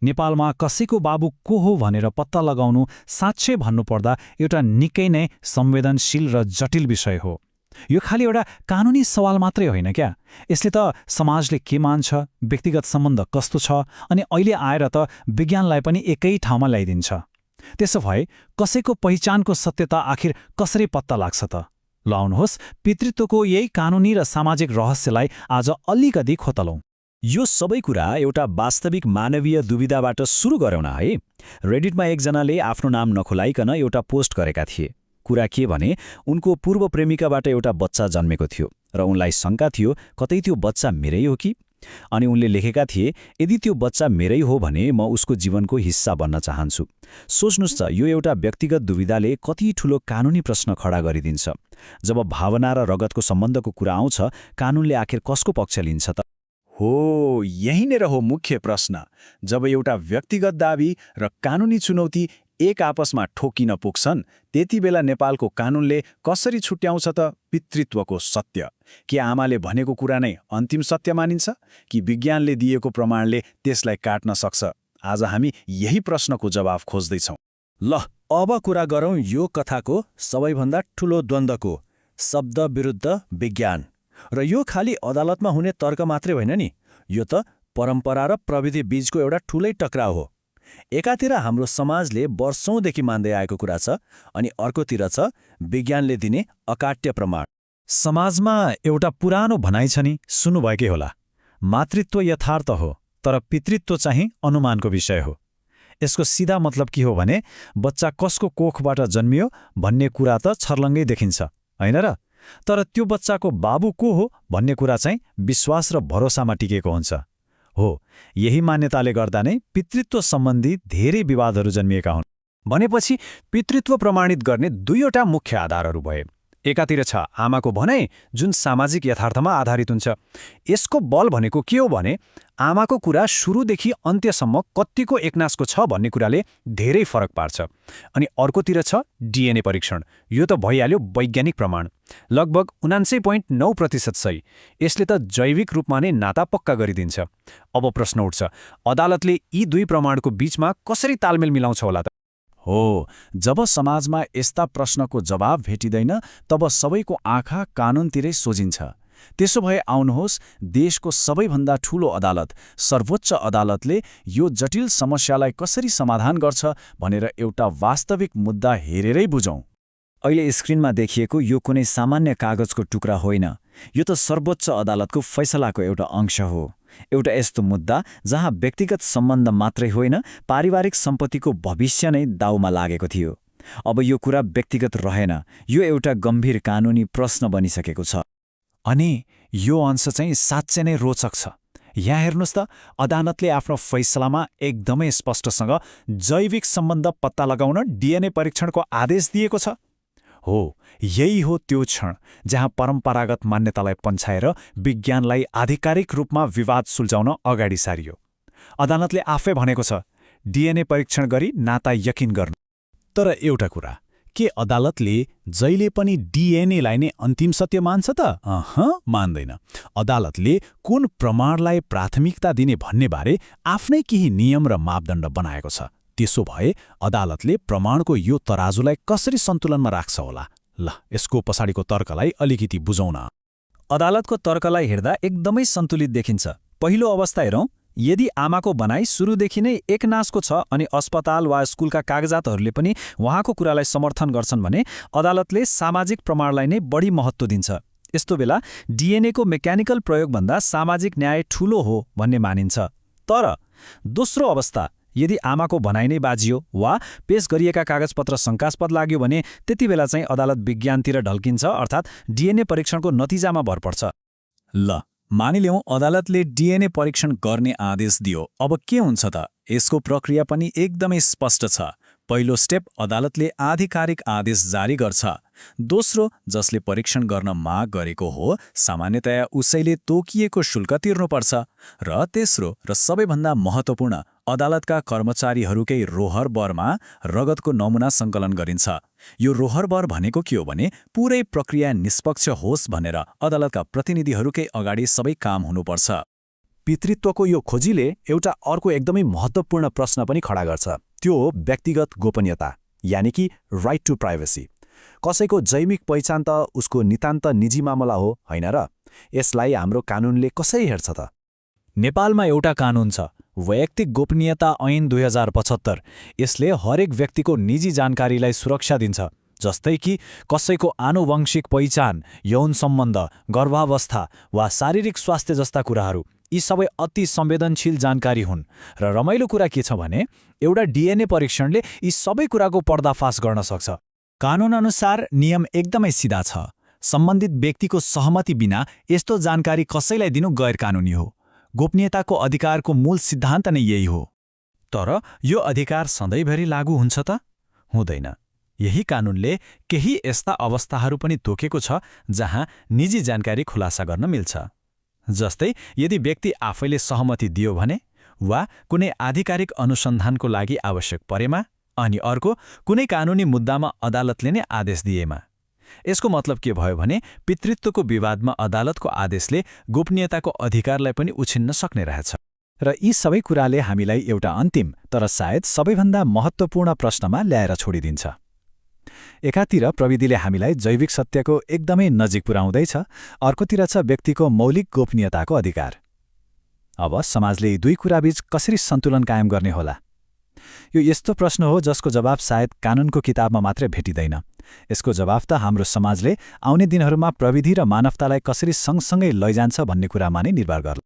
नेपालमा कसैको बाबु को हो भनेर पत्ता लगाउनु साँच्चै भन्नुपर्दा एउटा निकै नै संवेदनशील र जटिल विषय हो। यो खालि एउटा कानुनी सवाल मात्रै होइन क्या। यसले त समाजले के मान्छ, व्यक्तिगत सम्बन्ध कस्तो छ, अनि अहिले आएर त विज्ञानलाई पनि एकै ठाउँमा ल्याइदिन्छ। त्यसो भए कसैको पहिचानको सत्यता आखिर कसरी पत्ता लाग्छ त? ल आउनुहोस् पितृत्वको यही कानुनी र सामाजिक रहस्यलाई आज अलिकति खोतलौं। यो सबै कुरा एउटा वास्तविक मानवीय दुविधाबाट सुरु गरौँ न है। रेडिटमा एकजनाले आफ्नो नाम नखोलाइकन एउटा पोस्ट गरेका थिए। कुरा के भने उनको पूर्व प्रेमिकाबाट एउटा बच्चा जन्मेको थियो र उनलाई शङ्का थियो कतै त्यो बच्चा मेरै हो कि। अनि उनले लेखेका थिए, यदि त्यो बच्चा मेरै हो भने म उसको जीवनको हिस्सा बन्न चाहन्छु। सोच्नुस् त यो एउटा व्यक्तिगत दुविधाले कति ठूलो कानुनी प्रश्न खडा गरिदिन्छ। जब भावना र रगतको सम्बन्धको कुरा आउँछ, कानुनले आखिर कसको पक्ष लिन्छ त? हो, यही नै हो मुख्य प्रश्न। जब एउटा व्यक्तिगत दाबी र कानुनी चुनौती एक आपसमा ठोकिन पुग्छन्, त्यति बेला नेपालको कानुनले कसरी छुट्याउँछ त पितृत्वको सत्य? के आमाले भनेको कुरा नै अन्तिम सत्य मानिन्छ, कि विज्ञानले दिएको प्रमाणले त्यसलाई काट्न सक्छ? आज हामी यही प्रश्नको जवाफ खोज्दैछौँ। ल अब कुरा गरौँ यो कथाको सबैभन्दा ठूलो द्वन्द्वको, शब्द विरुद्ध विज्ञान। र यो खाली अदालतमा हुने तर्क मात्रै होइन नि, यो त परम्परा र प्रविधि बीचको एउटा ठूलै टक्राउ हो। एकातिर हाम्रो समाजले वर्षौंदेखि मान्दै आएको कुरा छ, अनि अर्कोतिर छ विज्ञानले दिने अकाट्य प्रमाण। समाजमा एउटा पुरानो भनाइ छ नि, सुन्नुभएकै होला, मातृत्व यथार्थ हो तर पितृत्व चाहिँ अनुमानको विषय हो। यसको सिधा मतलब के हो भने बच्चा कसको कोखबाट जन्मियो भन्ने कुरा त छर्लङ्गै देखिन्छ, होइन र? तर त्यो बच्चाको बाबु को हो भन्ने कुरा चाहिँ विश्वास र भरोसामा टिकेको हुन्छ। हो, यही मान्यताले गर्दा नै पितृत्व सम्बन्धी धेरै विवादहरू जन्मिएका हुन्। भनेपछि पितृत्व प्रमाणित गर्ने दुईवटा मुख्य आधारहरू भए। एकातिर छ आमाको भनाइ, जुन सामाजिक यथार्थमा आधारित हुन्छ। यसको बल भनेको के हो भने आमाको कुरा सुरुदेखि अन्त्यसम्म कत्तिको एकनासको छ भन्ने कुराले धेरै फरक पार्छ। अनि अर्कोतिर छ डिएनए परीक्षण। यो त भइहाल्यो वैज्ञानिक प्रमाण, लगभग 99.9% सही। यसले त जैविक रूपमा नै नाता पक्का गरिदिन्छ। अब प्रश्न उठ्छ, अदालतले यी दुई प्रमाणको बीचमा कसरी तालमेल मिलाउँछ होला त? हो, जब समाजमा यस्ता प्रश्नको जवाब भेटिँदैन, तब सबैको आँखा कानुनतिरै सोझिन्छ। त्यसो भए आउनुहोस् देशको सबैभन्दा ठूलो अदालत, सर्वोच्च अदालतले यो जटिल समस्यालाई कसरी समाधान गर्छ भनेर एउटा वास्तविक मुद्दा हेरेरै बुझौँ। अहिले स्क्रिनमा देखिएको यो कुनै सामान्य कागजको टुक्रा होइन, यो त सर्वोच्च अदालतको फैसलाको एउटा अंश हो। एउटा यस्तो मुद्दा जहाँ व्यक्तिगत सम्बन्ध मात्रै होइन, पारिवारिक सम्पत्तिको भविष्य नै दाउमा लागेको थियो। अब यो कुरा व्यक्तिगत रहेन, यो एउटा गम्भीर कानुनी प्रश्न बनिसकेको छ। अनि यो अंश चाहिँ साँच्चै नै रोचक छ। यहाँ हेर्नुहोस् त, अदालतले आफ्नो फैसलामा एकदमै स्पष्टसँग जैविक सम्बन्ध पत्ता लगाउन डिएनए परीक्षणको आदेश दिएको छ। हो, यही हो त्यो क्षण जहाँ परम्परागत मान्यतालाई पन्छाएर विज्ञानलाई आधिकारिक रूपमा विवाद सुल्झाउन अगाडि सारियो। अदालतले आफै भनेको छ, डिएनए परीक्षण गरी नाता यकिन गर्नु। तर एउटा कुरा, के अदालतले जहिले पनि डिएनएलाई नै अन्तिम सत्य मान्छ त? मान्दैन। अदालतले कुन प्रमाणलाई प्राथमिकता दिने भन्नेबारे आफ्नै केही नियम र मापदण्ड बनाएको छ। त्यसो भए अदालतले प्रमाणको यो तराजुलाई कसरी सन्तुलनमा राख्छ होला? ल, यसको पछाडिको तर्कलाई अलिकति बुझौँ न। अदालतको तर्कलाई हेर्दा एकदमै सन्तुलित देखिन्छ। पहिलो अवस्था हेरौँ, यदि आमाको भनाइ सुरुदेखि नै एकनासको छ अनि अस्पताल वा स्कुलका कागजातहरूले पनि उहाँको कुरालाई समर्थन गर्छन् भने अदालतले सामाजिक प्रमाणलाई नै बढी महत्त्व दिन्छ। यस्तो बेला डिएनएको मेकानिकल प्रयोगभन्दा सामाजिक न्याय ठूलो हो भन्ने मानिन्छ। तर दोस्रो अवस्था, यदि आमाको भनाइ नै बाजियो वा पेश गरिएका कागजपत्र शङ्कास्पद लाग्यो भने त्यति बेला चाहिँ अदालत विज्ञानतिर ढल्किन्छ, अर्थात् डिएनए परीक्षणको नतिजामा भर पर्छ। ल, मानिलिउँ अदालतले डिएनए परीक्षण गर्ने आदेश दियो। अब के हुन्छ त? यसको प्रक्रिया पनि एकदमै स्पष्ट छ। पहिलो स्टेप, अदालतले आधिकारिक आदेश जारी गर्छ। दोस्रो, जसले परीक्षण गर्न माग गरेको हो सामान्यतया उसैले तोकिएको शुल्क तिर्नुपर्छ। र तेस्रो र सबैभन्दा महत्त्वपूर्ण, अदालतका कर्मचारीहरूकै रोहरबरमा रगतको नमुना सङ्कलन गरिन्छ। यो रोहरबर भनेको के हो भने पुरै प्रक्रिया निष्पक्ष होस् भनेर अदालतका प्रतिनिधिहरूकै अगाडि सबै काम हुनुपर्छ। पितृत्वको यो खोजीले एउटा अर्को एकदमै महत्त्वपूर्ण प्रश्न पनि खडा गर्छ। त्यो हो व्यक्तिगत गोपनीयता, यानि कि राइट टु प्राइभेसी। कसैको जैविक पहिचान त उसको नितान्त निजी मामला हो, होइन र? यसलाई हाम्रो कानूनले कसरी हेर्छ त? नेपालमा एउटा कानून छ, वैयक्तिक गोपनीयता ऐन 2075। यसले हरेक व्यक्तिको निजी जानकारीलाई सुरक्षा दिन्छ, जस्तै कि कसैको आनुवंशिक पहिचान, यौन सम्बन्ध, गर्भावस्था वा शारीरिक स्वास्थ्य जस्ता कुराहरू। यी सबै अति संवेदनशील जानकारी हुन् र रमाइलो कुरा के छ भने एउटा डिएनए परीक्षणले यी सबै कुराको पर्दाफास गर्न सक्छ। कानूनअनुसार नियम एकदमै सिधा छ। सम्बन्धित व्यक्तिको सहमति बिना यस्तो जानकारी कसैलाई दिनु गैरकानूनी हो। गोपनीयताको अधिकारको मूल सिद्धान्त नै यही हो। तर यो अधिकार सधैँभरि लागू हुन्छ त? हुँदैन। यही कानूनले केही यस्ता अवस्थाहरू पनि तोकेको छ जहाँ निजी जानकारी खुलासा गर्न मिल्छ। जस्तै यदि व्यक्ति आफैले सहमति दियो भने, वा कुनै आधिकारिक अनुसन्धानको लागि आवश्यक परेमा, अनि अर्को कुनै कानूनी मुद्दामा अदालतले नै आदेश दिएमा। यसको मतलब के भयो भने पितृत्वको विवादमा अदालतको आदेशले गोपनीयताको अधिकारलाई पनि उछिन्न सक्ने रहेछ। र यी सबै कुराले हामीलाई एउटा अन्तिम तर सायद सबैभन्दा महत्त्वपूर्ण प्रश्नमा ल्याएर छोडिदिन्छ। एकातिर प्रविधिले हामीलाई जैविक सत्यको एकदमै नजिक पुर्याउँदैछ, अर्कोतिर छ व्यक्तिको मौलिक गोपनीयताको अधिकार। अब समाजले यी दुई कुराबीच कसरी सन्तुलन कायम गर्ने होला? यो यस्तो प्रश्न हो जसको जवाब सायद कानूनको किताबमा मात्रै भेटिँदैन। यसको जवाब त हाम्रो समाजले आउने दिनहरूमा प्रविधि र मानवतालाई कसरी सँगसँगै लैजान्छ भन्ने कुरामा नै निर्भर गर्छ।